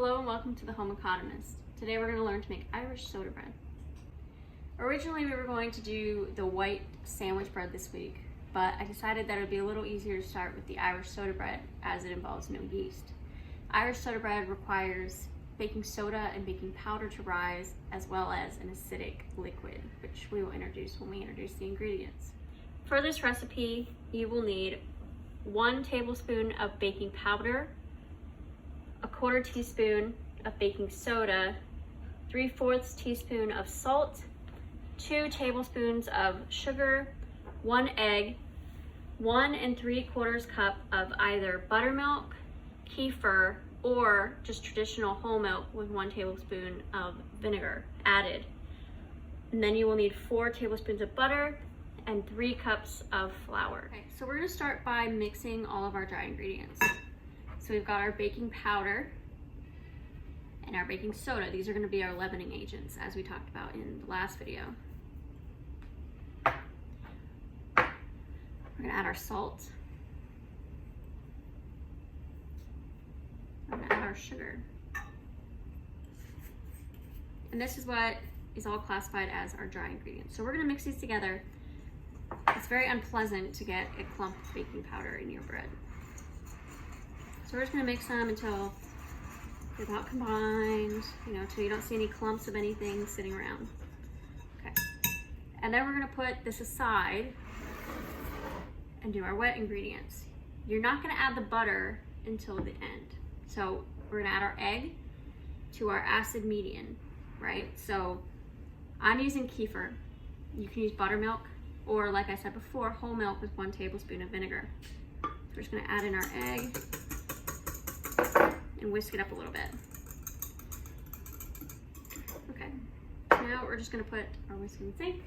Hello and welcome to the Home Economist. Today we're going to learn to make Irish soda bread. Originally we were going to do the white sandwich bread this week, but I decided that it would be a little easier to start with the Irish soda bread as it involves no yeast. Irish soda bread requires baking soda and baking powder to rise, as well as an acidic liquid, which we will introduce when we introduce the ingredients. For this recipe, you will need 1 tablespoon of baking powder, a 1/4 teaspoon of baking soda, 3/4 teaspoon of salt, 2 tablespoons of sugar, 1 egg, 1 3/4 cup of either buttermilk, kefir, or just traditional whole milk with 1 tablespoon of vinegar added. And then you will need 4 tablespoons of butter and 3 cups of flour. Okay, so we're gonna start by mixing all of our dry ingredients. So we've got our baking powder and our baking soda. These are gonna be our leavening agents, as we talked about in the last video. We're gonna add our salt. We're gonna add our sugar. And this is what is all classified as our dry ingredients. So we're gonna mix these together. It's very unpleasant to get a clump of baking powder in your bread. So we're just gonna mix them until they're about combined, until you don't see any clumps of anything sitting around. Okay. And then we're gonna put this aside and do our wet ingredients. You're not gonna add the butter until the end. So we're gonna add our egg to our acid median, right? So I'm using kefir. You can use buttermilk, or like I said before, whole milk with 1 tablespoon of vinegar. So we're just gonna add in our egg and whisk it up a little bit. Okay, now we're just gonna put our whisk in the sink.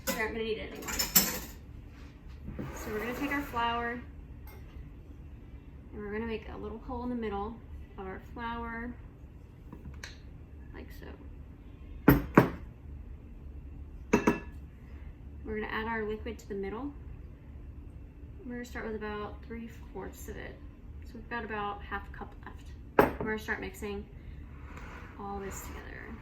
We aren't gonna need it anymore. So we're gonna take our flour and we're gonna make a little hole in the middle of our flour, like so. We're gonna add our liquid to the middle. We're gonna start with about 3/4 of it. So we've got about 1/2 cup left. We're gonna start mixing all this together.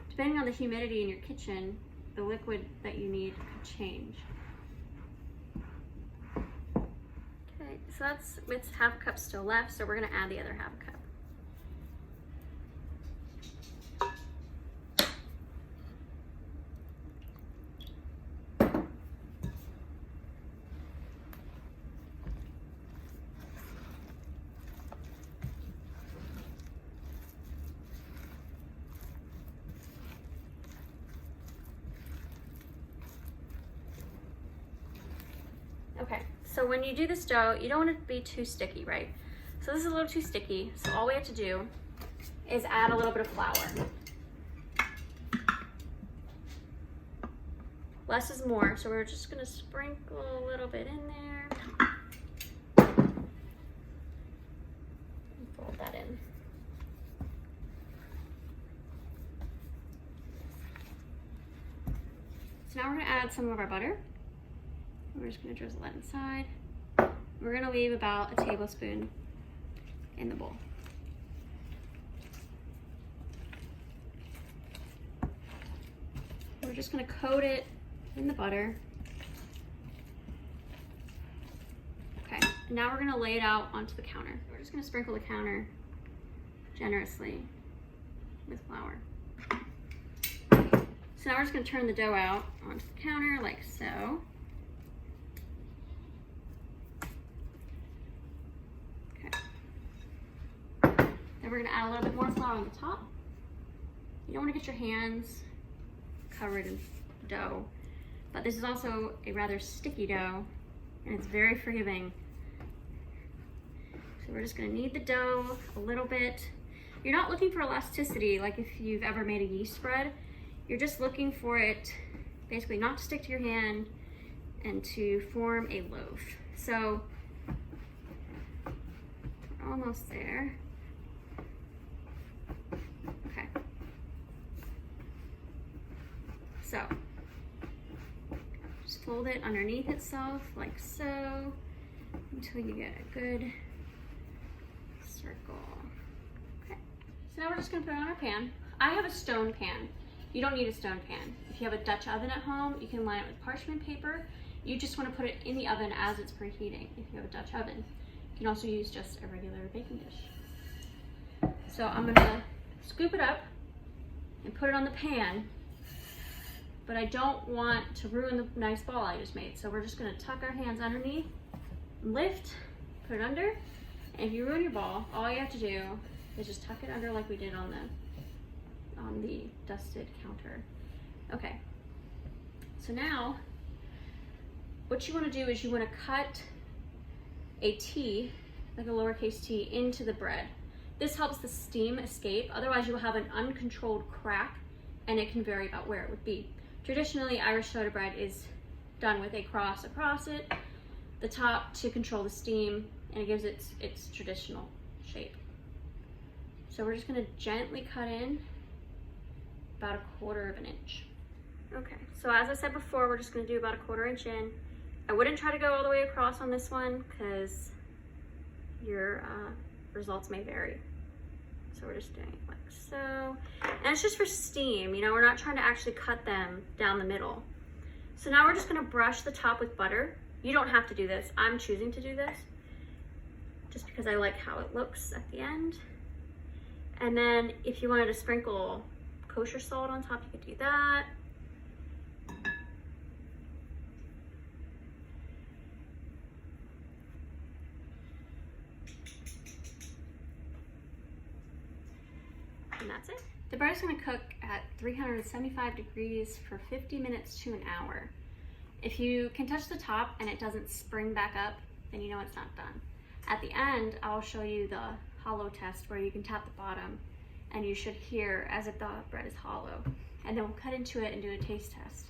Depending on the humidity in your kitchen, the liquid that you need could change. Okay, so that's with 1/2 cup still left, so we're gonna add the other 1/2 cup. Okay, so when you do this dough, you don't want it to be too sticky, right? So this is a little too sticky, so all we have to do is add a little bit of flour. Less is more, so we're just gonna sprinkle a little bit in there. And fold that in. So now we're gonna add some of our butter. We're just gonna drizzle that inside. We're gonna leave about a tablespoon in the bowl. We're just gonna coat it in the butter. Okay, and now we're gonna lay it out onto the counter. We're just gonna sprinkle the counter generously with flour. So now we're just gonna turn the dough out onto the counter like so. Then we're gonna add a little bit more flour on the top. You don't wanna get your hands covered in dough, but this is also a rather sticky dough and it's very forgiving. So we're just gonna knead the dough a little bit. You're not looking for elasticity like if you've ever made a yeast bread. You're just looking for it basically not to stick to your hand and to form a loaf. So we're almost there. Okay. So just fold it underneath itself like so until you get a good circle. So now we're just gonna put it on our pan. I have a stone pan. You don't need a stone pan. If you have a Dutch oven at home, you can line it with parchment paper. You just wanna put it in the oven as it's preheating if you have a Dutch oven. You can also use just a regular baking dish. So I'm gonna scoop it up and put it on the pan, but I don't want to ruin the nice ball I just made. So we're just gonna tuck our hands underneath, lift, put it under, and if you ruin your ball, all you have to do is just tuck it under like we did on the dusted counter. Okay, so now what you want to do is you want to cut a T, like a lowercase t, into the bread. This helps the steam escape, otherwise you will have an uncontrolled crack and it can vary about where it would be. Traditionally, Irish soda bread is done with a cross across it, the top to control the steam, and it gives its traditional shape. So we're just gonna gently cut in about 1/4 of an inch. Okay, so as I said before, we're just gonna do about 1/4 inch in. I wouldn't try to go all the way across on this one because your results may vary. So we're just doing it like so. And it's just for steam, you know, we're not trying to actually cut them down the middle. So now we're just gonna brush the top with butter. You don't have to do this. I'm choosing to do this just because I like how it looks at the end. And then if you wanted to sprinkle kosher salt on top, you could do that. And that's it. The bread is going to cook at 375 degrees for 50 minutes to an hour. If you can touch the top and it doesn't spring back up, then you know it's not done. At the end, I'll show you the hollow test where you can tap the bottom and you should hear as if the bread is hollow. And then we'll cut into it and do a taste test.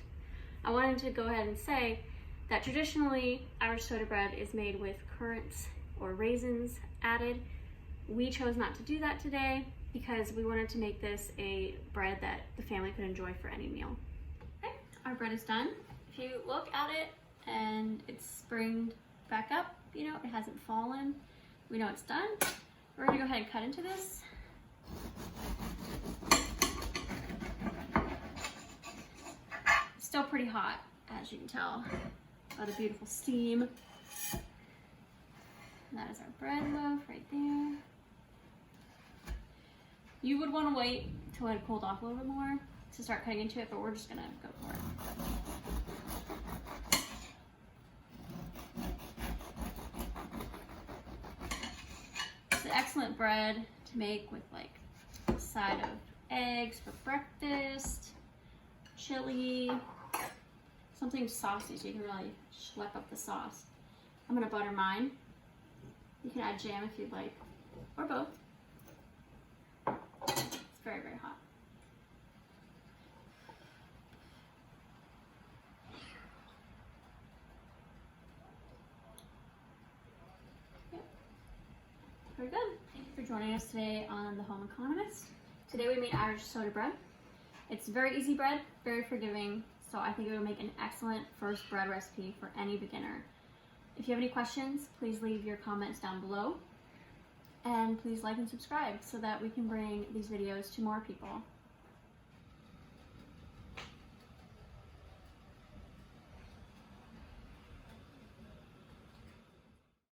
I wanted to go ahead and say that traditionally Irish soda bread is made with currants or raisins added. We chose not to do that today because we wanted to make this a bread that the family could enjoy for any meal. Okay, our bread is done. If you look at it and it's springed back up, you know, it hasn't fallen, we know it's done. We're gonna go ahead and cut into this. It's still pretty hot, as you can tell, by the beautiful steam. And that is our bread loaf right there. You would want to wait till it cooled off a little bit more to start cutting into it, but we're just gonna go for it. It's an excellent bread to make with like a side of eggs for breakfast, chili, something saucy so you can really schlep up the sauce. I'm gonna butter mine. You can add jam if you'd like, or both. It's very, very hot. Yep. Very good. Thank you for joining us today on the Home Economist. Today we made Irish soda bread. It's very easy bread, very forgiving, so I think it would make an excellent first bread recipe for any beginner. If you have any questions, please leave your comments down below. And please like and subscribe so that we can bring these videos to more people.